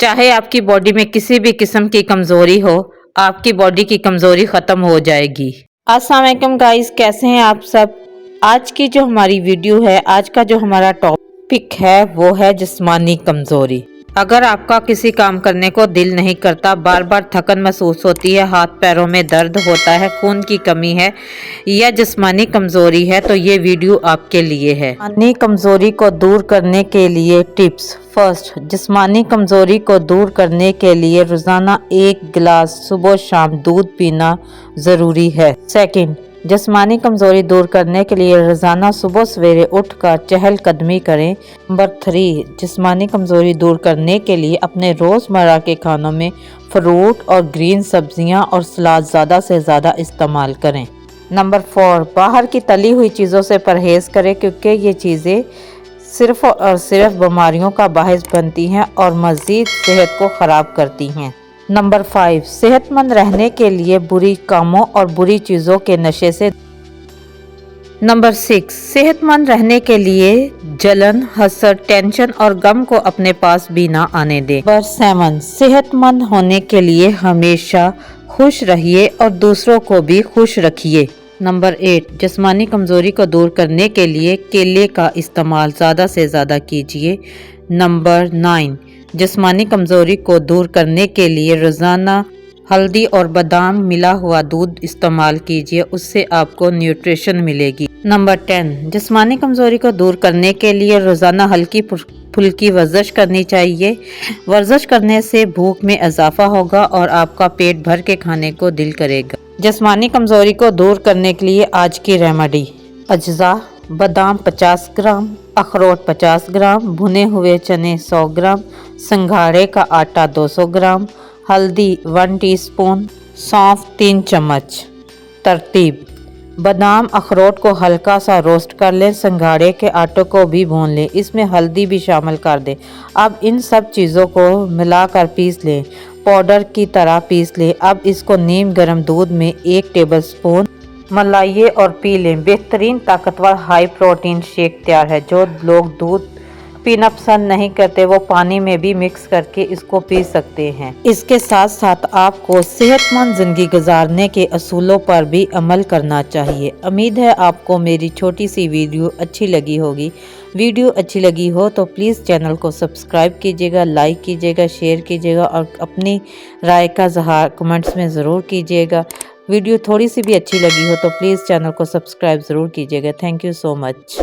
चाहे आपकी बॉडी में किसी भी किस्म की कमज़ोरी हो, आपकी बॉडी की कमज़ोरी ख़त्म हो जाएगी। अस्सलाम वालेकुम गाइस, कैसे हैं आप सब। आज की जो हमारी वीडियो है, आज का जो हमारा टॉपिक है वो है जिस्मानी कमज़ोरी। अगर आपका किसी काम करने को दिल नहीं करता, बार बार थकन महसूस होती है, हाथ पैरों में दर्द होता है, खून की कमी है या जिस्मानी कमज़ोरी है, तो ये वीडियो आपके लिए है। जिस्मानी कमज़ोरी को दूर करने के लिए टिप्स। फर्स्ट, जिस्मानी कमज़ोरी को दूर करने के लिए रोज़ाना 1 गिलास सुबह शाम दूध पीना ज़रूरी है। सेकंड, जिस्मानी कमज़ोरी दूर करने के लिए रोज़ाना सुबह सवेरे उठकर चहलकदमी करें। नंबर 3, जिस्मानी कमज़ोरी दूर करने के लिए अपने रोज़मर्रा के खानों में फ्रूट और ग्रीन सब्जियां और सलाद ज़्यादा से ज़्यादा इस्तेमाल करें। नंबर 4, बाहर की तली हुई चीज़ों से परहेज़ करें, क्योंकि ये चीज़ें सिर्फ़ और सिर्फ बीमारियों का बाहिस बनती हैं और मज़ीद सेहत को ख़राब करती हैं। नंबर 5, सेहतमंद रहने के लिए बुरी कामों और बुरी चीज़ों के नशे से। नंबर 6, सेहतमंद रहने के लिए जलन, हसद, टेंशन और गम को अपने पास भी ना आने दें। नंबर 7, सेहतमंद होने के लिए हमेशा खुश रहिए और दूसरों को भी खुश रखिए। नंबर 8, जिस्मानी कमज़ोरी को दूर करने के लिए केले का इस्तेमाल ज़्यादा से ज़्यादा कीजिए। नंबर 9, जिस्मानी कमज़ोरी को दूर करने के लिए रोज़ाना हल्दी और बादाम मिला हुआ दूध इस्तेमाल कीजिए, उससे आपको न्यूट्रिशन मिलेगी। नंबर 10, जिस्मानी कमज़ोरी को दूर करने के लिए रोज़ाना हल्की फुल्की वर्जिश करनी चाहिए। वर्जिश करने से भूख में इजाफा होगा और आपका पेट भर के खाने को दिल करेगा। जिस्मानी कमज़ोरी को दूर करने के लिए आज की रेमेडी। अज्जा: बादाम 50 ग्राम, अखरोट 50 ग्राम, भुने हुए चने 100 ग्राम, संघाड़े का आटा 200 ग्राम, हल्दी 1 टीस्पून, सौंफ 3 चम्मच। तरतीब: बादाम अखरोट को हल्का सा रोस्ट कर लें, संघाड़े के आटे को भी भून लें, इसमें हल्दी भी शामिल कर दें। अब इन सब चीज़ों को मिलाकर पीस लें, पाउडर की तरह पीस लें। अब इसको नीम गर्म दूध में 1 टेबलस्पून मलाइए और पी लें। बेहतरीन ताकतवर हाई प्रोटीन शेक तैयार है। जो लोग दूध पीना पसंद नहीं करते वो पानी में भी मिक्स करके इसको पी सकते हैं। इसके साथ साथ आपको सेहतमंद ज़िंदगी गुजारने के असूलों पर भी अमल करना चाहिए। उम्मीद है आपको मेरी छोटी सी वीडियो अच्छी लगी होगी। वीडियो अच्छी लगी हो तो प्लीज़ चैनल को सब्सक्राइब कीजिएगा, लाइक कीजिएगा, शेयर कीजिएगा और अपनी राय का इज़हार कमेंट्स में ज़रूर कीजिएगा। वीडियो थोड़ी सी भी अच्छी लगी हो तो प्लीज़ चैनल को सब्सक्राइब ज़रूर कीजिएगा। Thank you so much.